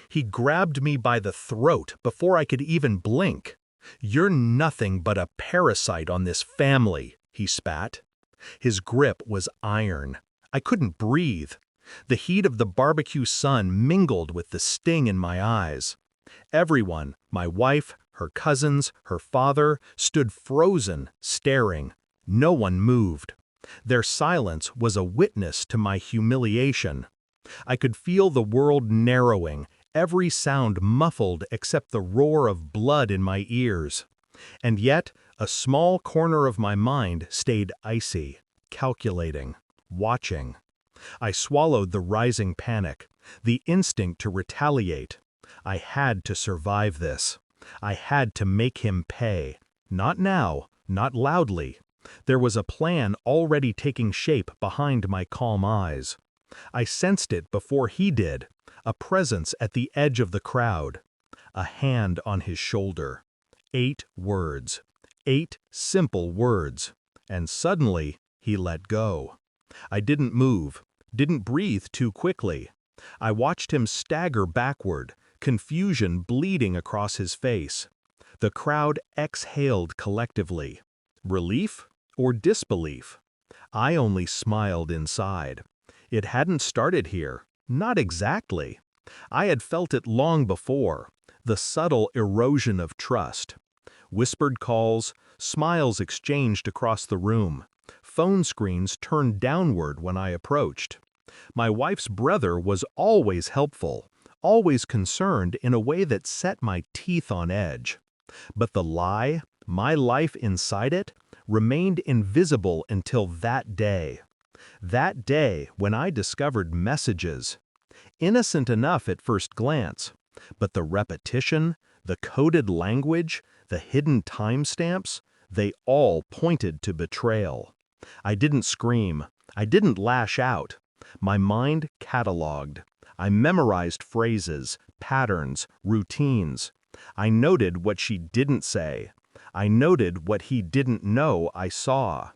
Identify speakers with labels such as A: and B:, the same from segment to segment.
A: He grabbed me by the throat before I could even blink. "You're nothing but a parasite on this family," he spat. His grip was iron. I couldn't breathe. The heat of the barbecue sun mingled with the sting in my eyes. Everyone, my wife, her cousins, her father, stood frozen, staring. No one moved. Their silence was a witness to my humiliation. I could feel the world narrowing, every sound muffled except the roar of blood in my ears. And yet, a small corner of my mind stayed icy, calculating, watching. I swallowed the rising panic, the instinct to retaliate. I had to survive this. I had to make him pay. Not now, not loudly. There was a plan already taking shape behind my calm eyes. I sensed it before he did, a presence at the edge of the crowd, a hand on his shoulder. 8 words. 8 simple words. And suddenly, he let go. I didn't move, didn't breathe too quickly. I watched him stagger backward, confusion bleeding across his face. The crowd exhaled collectively. Relief or disbelief? I only smiled inside. It hadn't started here. Not exactly. I had felt it long before, the subtle erosion of trust. Whispered calls, smiles exchanged across the room. Phone screens turned downward when I approached. My wife's brother was always helpful, always concerned in a way that set my teeth on edge. But the lie, my life inside it, remained invisible until that day. That day when I discovered messages. Innocent enough at first glance, but the repetition, the coded language, the hidden timestamps, they all pointed to betrayal. I didn't scream. I didn't lash out. My mind cataloged. I memorized phrases, patterns, routines. I noted what she didn't say. I noted what he didn't know I saw.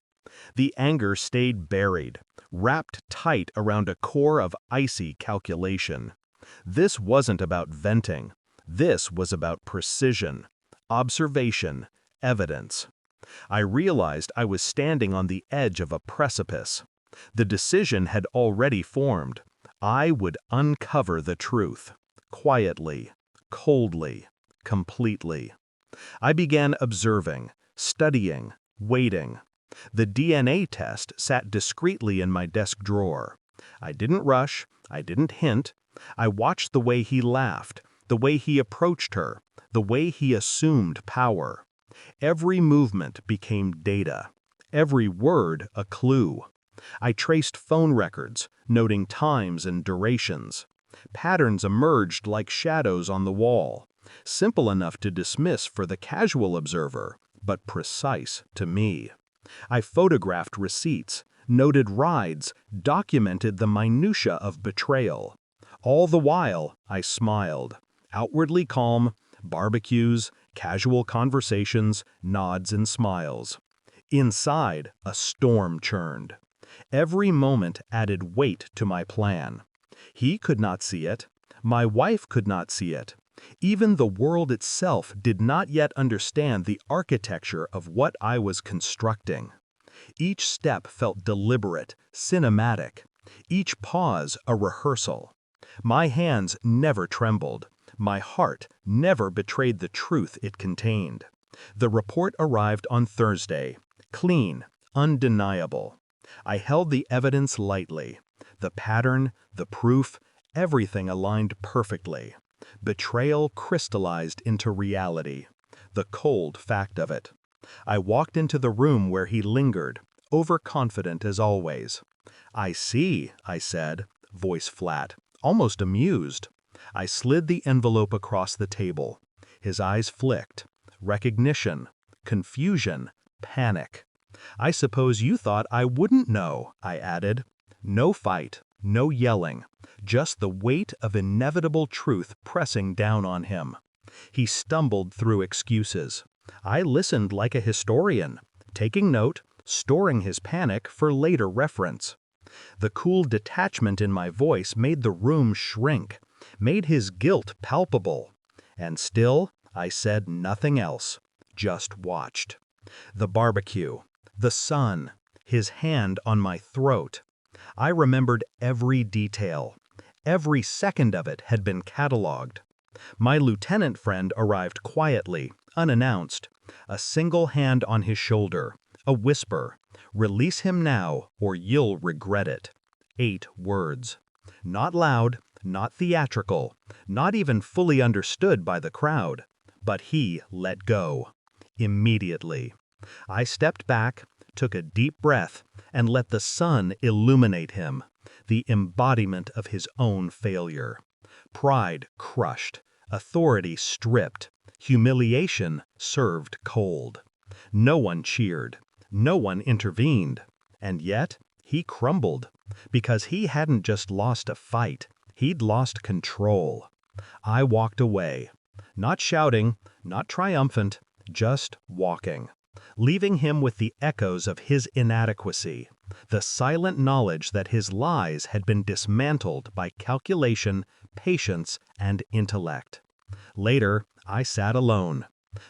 A: The anger stayed buried, wrapped tight around a core of icy calculation. This wasn't about venting. This was about precision, observation, evidence. I realized I was standing on the edge of a precipice. The decision had already formed. I would uncover the truth, quietly, coldly, completely. I began observing, studying, waiting. The DNA test sat discreetly in my desk drawer. I didn't rush, I didn't hint. I watched the way he laughed, the way he approached her, the way he assumed power. Every movement became data, every word a clue. I traced phone records, noting times and durations. Patterns emerged like shadows on the wall, simple enough to dismiss for the casual observer, but precise to me. I photographed receipts, noted rides, documented the minutia of betrayal. All the while, I smiled, outwardly calm, barbecues, casual conversations, nods and smiles. Inside, a storm churned. Every moment added weight to my plan. He could not see it. My wife could not see it. Even the world itself did not yet understand the architecture of what I was constructing. Each step felt deliberate, cinematic. Each pause a rehearsal. My hands never trembled. My heart never betrayed the truth it contained. The report arrived on Thursday. Clean, undeniable. I held the evidence lightly. The pattern, the proof, everything aligned perfectly. Betrayal crystallized into reality. The cold fact of it. I walked into the room where he lingered, overconfident as always. "I see," I said, voice flat, almost amused. I slid the envelope across the table. His eyes flicked. Recognition, confusion, panic. "I suppose you thought I wouldn't know," I added. No fight, no yelling, just the weight of inevitable truth pressing down on him. He stumbled through excuses. I listened like a historian, taking note, storing his panic for later reference. The cool detachment in my voice made the room shrink. made his guilt palpable. And still, I said nothing else, just watched. The barbecue, the sun, his hand on my throat. I remembered every detail. Every second of it had been cataloged. My lieutenant friend arrived quietly, unannounced. A single hand on his shoulder, a whisper, "Release him now, or you'll regret it." 8 words. Not loud, not theatrical, not even fully understood by the crowd. But he let go. Immediately. I stepped back, took a deep breath, and let the sun illuminate him, the embodiment of his own failure. Pride crushed, authority stripped, humiliation served cold. No one cheered, no one intervened, and yet he crumbled, because he hadn't just lost a fight, he'd lost control. I walked away, not shouting, not triumphant, just walking, leaving him with the echoes of his inadequacy, the silent knowledge that his lies had been dismantled by calculation, patience, and intellect. Later, I sat alone.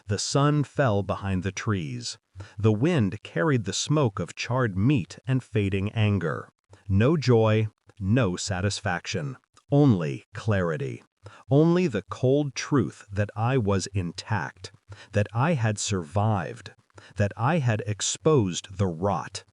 A: The sun fell behind the trees. The wind carried the smoke of charred meat and fading anger. No joy, no satisfaction, only clarity. Only the cold truth that I was intact, that I had survived, that I had exposed the rot.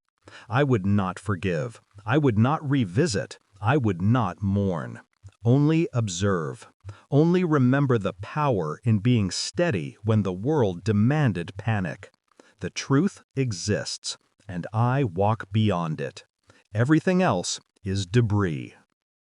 A: I would not forgive, I would not revisit, I would not mourn. Only observe, only remember the power in being steady when the world demanded panic. The truth exists, and I walk beyond it. Everything else is debris.